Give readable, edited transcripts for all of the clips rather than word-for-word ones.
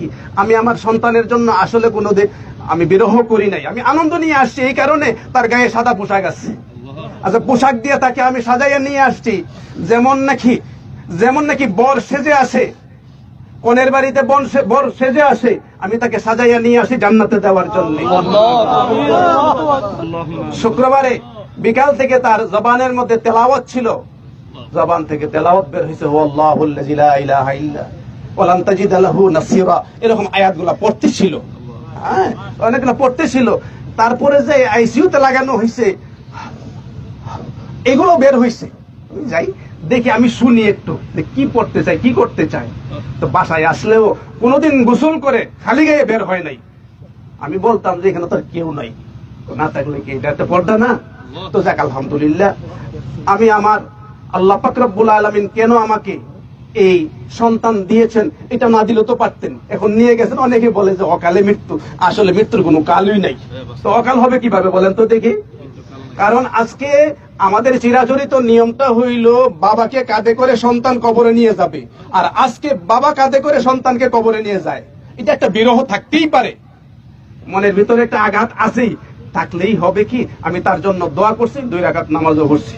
দেখি আমি আমার সন্তানের জন্য আসলে কোনোদিন আমি বিরহ করি নাই, আমি আনন্দ নিয়ে আসছি। এই কারণে তার গায়ে সাদা পোশাক আছে, আচ্ছা পোশাক দিয়ে তাকে আমি সাজাইয়া নিয়ে আসছি, যেমন নাকি বর সেজে আসে, কনের বাড়িতে বর সেজে আসে, আমি তাকে সাজাইয়া নিয়ে আসি জান্নাতে দেওয়ার জন্য। শুক্রবারে বিকাল থেকে তার জবানের মধ্যে তেলাওয়াত ছিল, জবান থেকে তেলাওয়াত বের হয়েছে, আল্লাহুল্লাযী লা ইলাহা ইল্লা ওয়ালান তাজিদা লাহু নাসীরা, এরকম আয়াতগুলো পড়তে ছিল, হ্যাঁ অনেকগুলো পড়তে ছিল। তারপরে যে আইসিইউতে লাগানো হয়েছে, এগুলো বের হয়েছে। যাই দেখি, আমি শুনি একটু কি পড়তে চাই, কি করতে চাই। তো বাসায় আসলেও কোনোদিন গোসল করে খালি গায়ে বের হয় নাই। আমি বলতাম যে এখানে তার কেউ নাই, না থাকলে কি এটা একটা পর্দা না? তো যাক আলহামদুলিল্লাহ, আমি আমার আল্লাহ পাক রব্বুল আলামিন কেন আমাকে এই সন্তান দিয়েছেন এটা না দিলেও তো পারতেন, এখন নিয়ে গেছেন। অনেকে বলে যে অকালে মৃত্যু, আসলে মৃত্যুর কোনো কালই নাই। তো অকাল হবে কিভাবে বলেন তো দেখি? কারণ আজকে আমাদের চিরাচরিত নিয়মটা হইল বাবাকে কাঁধে করে সন্তান কবরে নিয়ে যাবে, আর আজকে বাবা কাঁধে করে সন্তানকে কবরে নিয়ে যায়। এটা একটা বিরহ থাকতেই পারে, মনের ভিতরে একটা আঘাত আছেই, থাকলেই হবে কি? আমি তার জন্য দোয়া করছি, 2 রাকাত নামাজও পড়ছি,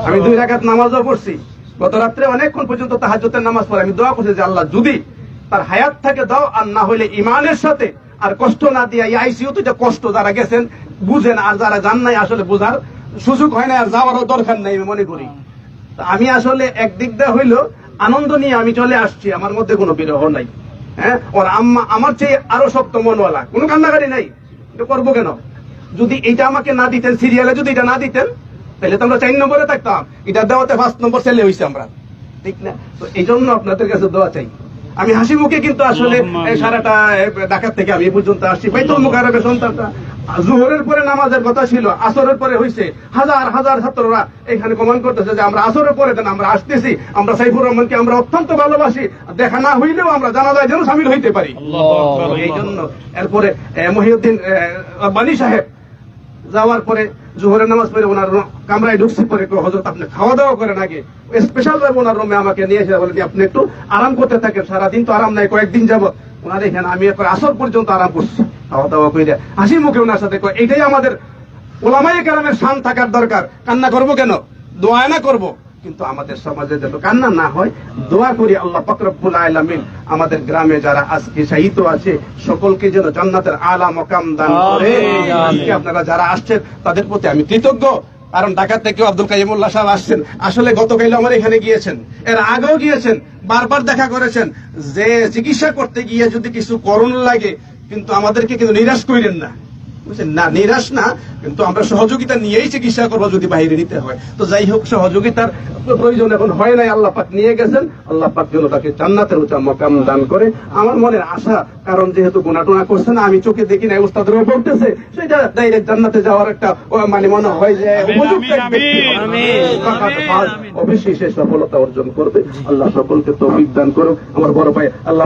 আমি 2 রাকাত নামাজও পড়ছি। গত রাত্রে অনেকক্ষণ পর্যন্ত তাহাজ্জুদের নামাজ পড়ে আমি দোয়া করছি যে আল্লাহ যদি তার হায়াত থাকে দাও, আর না হইলে ইমানের সাথে আর কষ্ট না দিয়া, এই আইসিইউতে যে কষ্ট যারা গেছেন বুঝেন, আর যারা যান নাই আসলে বোঝার সুযোগ হয় না, আর যাওয়ারও দরকার নাই আমি মনে করি। আমি আসলে একদিক দিয়ে হইল আনন্দ নিয়ে আমি চলে আসছি, আমার মধ্যে কোনো বিরহ নাই। হ্যাঁ, ওর আম্মা আমার চেয়ে আরো শক্ত মনওয়ালা, কোনো কান্নাকারি নাই। এটা করবো কেন? যদি এটা আমাকে না দিতেন, সিরিয়ালে যদি এটা না দিতেন, তাহলে তো আমরা 4 নম্বরে থাকতাম, এটা দেওয়াতে 5 নম্বর ছেলে হয়েছে আমরা, ঠিক না? তো এই জন্য আপনাদের কাছে দোয়া চাই। আমি হাসি মুখে কিন্তু আসলে সারাটা ঢাকা থেকে আমি পর্যন্ত আসছি। বাইতুল মুকাররমে সন্তানটা জোহরের পরে নামাজের কথা ছিল, আসরের পরে হয়েছে, হাজার হাজার ছাত্ররা এখানে কমান করতেছে যে আমরা আসরের পরে দেন, আমরা আসতেছি, আমরা সাইফুর রহমানকে আমরা অত্যন্ত ভালোবাসি, দেখা না হইলেও আমরা জানাজায় যেন শামিল হইতে পারি। এই জন্য এরপরে মহিউদ্দিন বানী সাহেব যাওয়ার পরে জোহরের নামাজ পড়ে ওনার কামরায় ঢুকছি, পরে হযরত আপনি খাওয়া দাওয়া করেন আগে, স্পেশাল ভাবে ওনার রুমে আমাকে নিয়ে এসে বলেন আপনি একটু আরাম করতে থাকেন, সারাদিন তো আরাম নাই, কয়েকদিন যাবত ওনার এখানে আমি আসর পর্যন্ত আরাম করছি, খাওয়া দাওয়া করে হাসি মুখে ওনার সাথে। এটাই আমাদের ওলামায়ে কেরামের শান থাকার দরকার। কান্না করবো কেন? দোয়া না করবো, কিন্তু আমাদের সমাজে যেন কান্না না হয়, দোয়া করি আল্লাহ পাক রব্বুল আলামিন আমাদের গ্রামে যারা আজকে শহীদ আছে সকলকে যেন জান্নাতের আলা মাকাম দান করে। আজকে আপনারা যারা আসছেন তাদের প্রতি আমি কৃতজ্ঞ, কারণ ঢাকা থেকে আব্দুল কাইয়ুমুল্লাহ সাহেব আসছেন, আসলে গতকাল আমার এখানে গিয়েছেন, এর আগেও গিয়েছেন, বারবার দেখা করেছেন যে চিকিৎসা করতে গিয়ে যদি কিছু করোনা লাগে কিন্তু আমাদেরকে কিন্তু নিরাশ করেন না, বুঝছেন না? নিরাশ না, কিন্তু আমরা সহযোগিতা নিয়েই চিকিৎসা করবো যদি বাইরে নিতে হয়। তো যাই হোক, সহযোগিতার প্রয়োজন এখন হয় নাই, আল্লাহ পাক নিয়ে গেছেন, আল্লাহ পাক যেন তাকে জান্নাতের উচ্চ মাকাম দান করে। আমার মনের আশা, কারণ যেহেতু গুনাহ টুনা করছে না, আমি চোখে দেখি না, উস্তাদরাও বলতেছে, সেটা ডাইরেক্ট জান্নাতে যাওয়ার একটা মানে মনে হয় যে উপযুক্ত এক ব্যক্তি অবশ্যই সে সফলতা অর্জন করবে। আল্লাহ সকলকে তৌফিক দান করুন। আমার বড় ভাই আল্লাহ